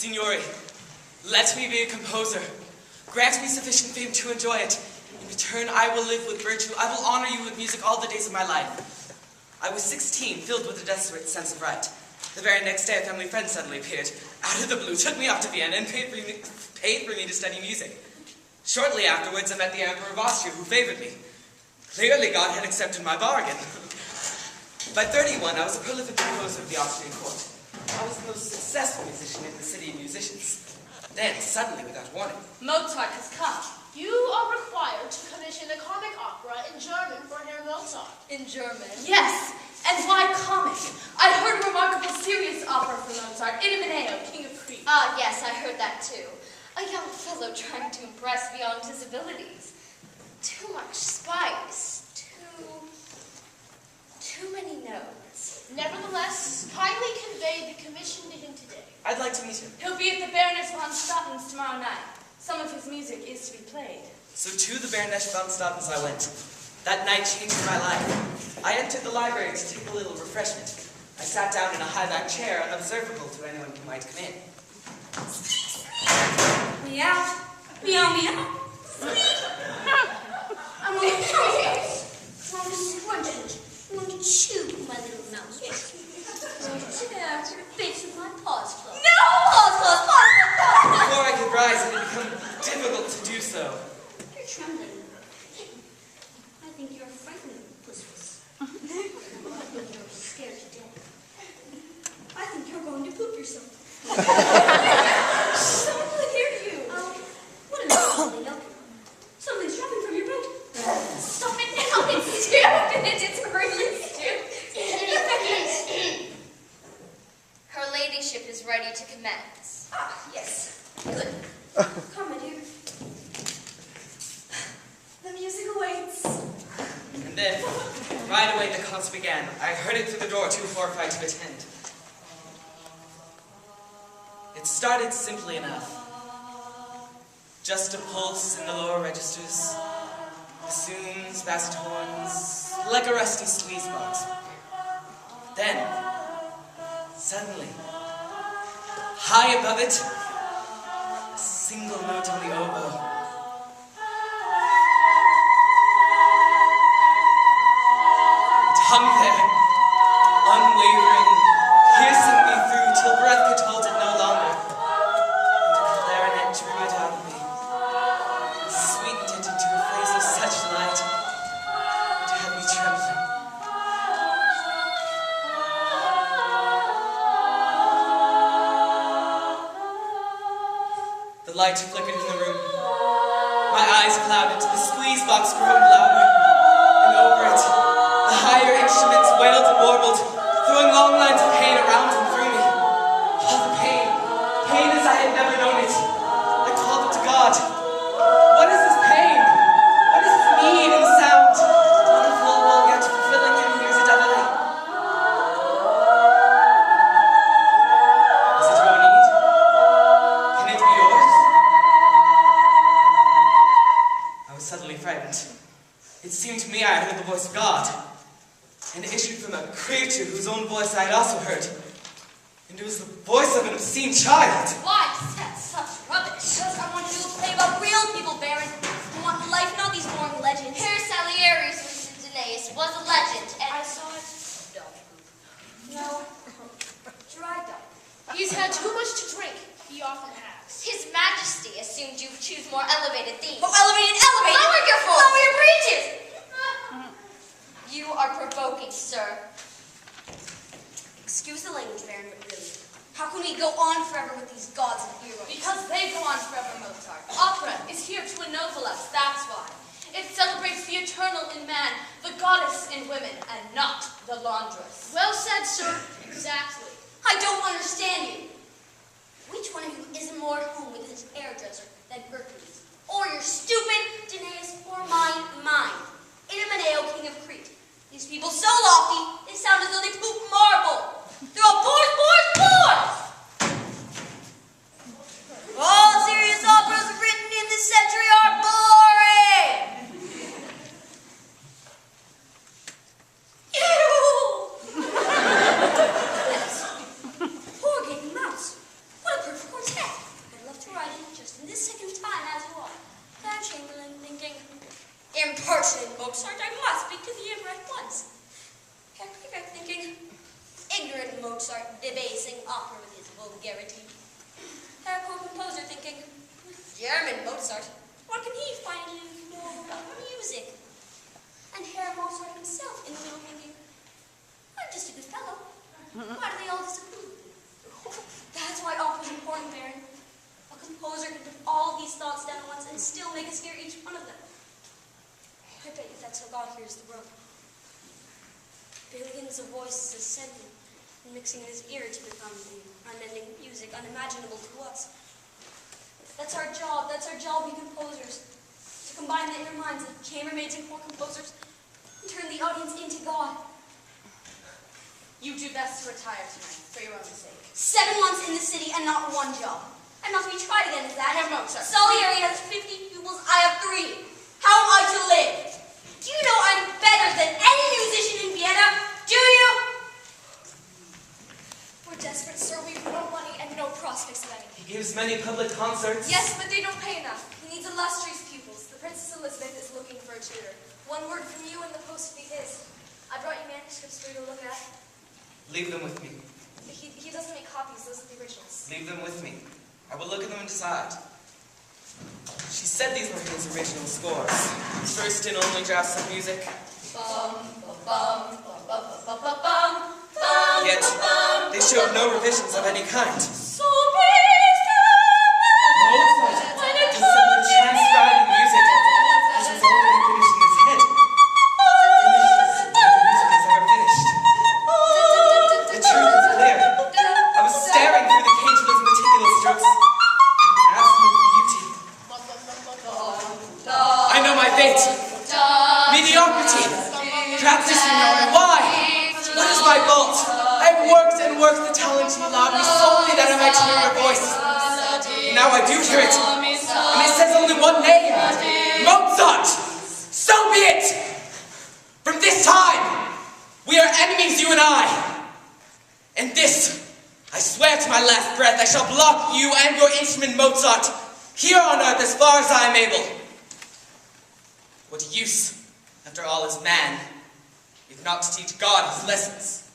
Signori, let me be a composer. Grant me sufficient fame to enjoy it. In return, I will live with virtue. I will honor you with music all the days of my life. I was 16, filled with a desperate sense of right. The very next day, a family friend suddenly appeared, out of the blue, took me off to Vienna, and paid for me to study music. Shortly afterwards, I met the Emperor of Austria, who favored me. Clearly, God had accepted my bargain. By 31, I was a prolific composer of the Austrian court. I was the most successful musician in the city of musicians. Then, suddenly, without warning, Mozart has come. You are required to commission a comic opera in German for Herr Mozart. In German? Yes, and why comic? I heard a remarkable serious opera for Mozart, Amadeus, King of Crete. Ah, yes, I heard that too. A young fellow trying to impress beyond his abilities. Too much spice. Too many notes. Nevertheless, kindly convey the commission to him today. I'd like to meet him. He'll be at the Baroness von Stauten's tomorrow night. Some of his music is to be played. So to the Baroness von Stauten's I went. That night changed my life. I entered the library to take a little refreshment. I sat down in a high-backed chair, unobservable to anyone who might come in. Meow. Meow, meow. I'm going to scrunch it. I'm going to chew my little mouse. There, bits of my paws close. No! Paws close. Before I could rise, it had become difficult to do so. You're trembling. I think you're frightened, Puss. I think you're scared to death. I think you're going to poop yourself. Someone will hear you. What is it, Millikan? Something's dropping from your boat. Stop it now. It's stupid. It's really stupid. Her ladyship is ready to commence. Ah, yes. Good. Come, my dear. The music awaits. And then, right away the concert began. I heard it through the door, too horrified to attend. It started simply enough. Just a pulse in the lower registers, bassoons, bass horns, like a rusty squeeze box. Then, suddenly, high above it, a single note on the oboe. It hung there, unwavering, piercing me through till breath could hold it no longer. And a clarinet drew it out of me, sweetened it into a place of such light, it had me trembling. The light flickered in the room. My eyes clouded, the squeeze box groaned louder, and over it, the higher instruments wailed and warbled, throwing long lines of pain around and through me. Oh, the pain, pain as I had never known it. I called it to God. What is this pain? What does this mean in sound? Wonderful, well, yet fulfilling him hears it doubly. Is it your need? Can it be yours? I was suddenly frightened. It seemed to me I heard the voice of God, and it issued from a creature whose own voice I had also heard. And it was the voice of an obscene child. Why set such rubbish? Because I want to do a play about real people, Baron. I want life, not these boring legends. Herr Salieri's Danaeus was a legend, and I saw it. Dog poop. No. Dry dog. He's had too much to drink. He often has. His Majesty assumed you would choose more elevated themes. Oh, elevated! Lower your voice! Lower your breeches! You are provoking, sir. Excuse the language, Baron, but really, how can we go on forever with these gods and heroes? Because they go on forever, Mozart. Opera is here to ennoble us, that's why. It celebrates the eternal in man, the goddess in women, and not the laundress. Well said, sir. Exactly. I don't understand you. Which one of you is more at home with his hairdresser than Hercules? Or your stupid Danaeus or mine? Amadeus, King of Crete. These people so lofty, they sound as though they poop marble. They're all bores. All serious operas written in this century are boring. Ew! Poor getting mouse. German Mozart? What can he finally know about music? And Herr Mozart himself in the middle thinking, I'm just a good fellow. Why do they all disapprove? That's why opera's important, Baron. A composer can put all these thoughts down at once and still make us hear each one of them. I bet you that's how God hears the world. Billions of voices ascending and mixing in his ear to become the unending music unimaginable to us. That's our job, we composers. To combine the inner minds of chambermaids and court composers and turn the audience into God. You do best to retire tonight, for your own sake. 7 months in the city and not one job. And not to be tried again, is that? Herr Mozart. Salieri has 50 pupils, I have 3. How am I to live? Do you know I'm better than any musician in Vienna? Do you? We're desperate, sir. We've no money and no prospects of any. He gives many public concerts. Yes, but they don't pay enough. He needs illustrious pupils. The Princess Elizabeth is looking for a tutor. One word from you and the post will be his. I brought you manuscripts for you to look at. Leave them with me. He doesn't make copies. Those are the originals. Leave them with me. I will look at them and decide. She said these were his original scores. First and only drafts of music. Yet, they showed no revisions of any kind. Mozart is simply transcribing music which was already finished in his head. Finished as the music is ever finished. The truth is clear. I was staring through the cage of those meticulous strokes and absolute beauty. I know my fate. Mediocrity. Practice, you know, and why? What is my fault? I've worked and worked the talent you allowed me solely that I might hear your voice. Now I do hear it, and it says only one name, Mozart! So be it! From this time, we are enemies, you and I. And this, I swear to my last breath, I shall block you and your instrument, Mozart, here on earth as far as I am able. What use, after all, is man, if not to teach God his lessons?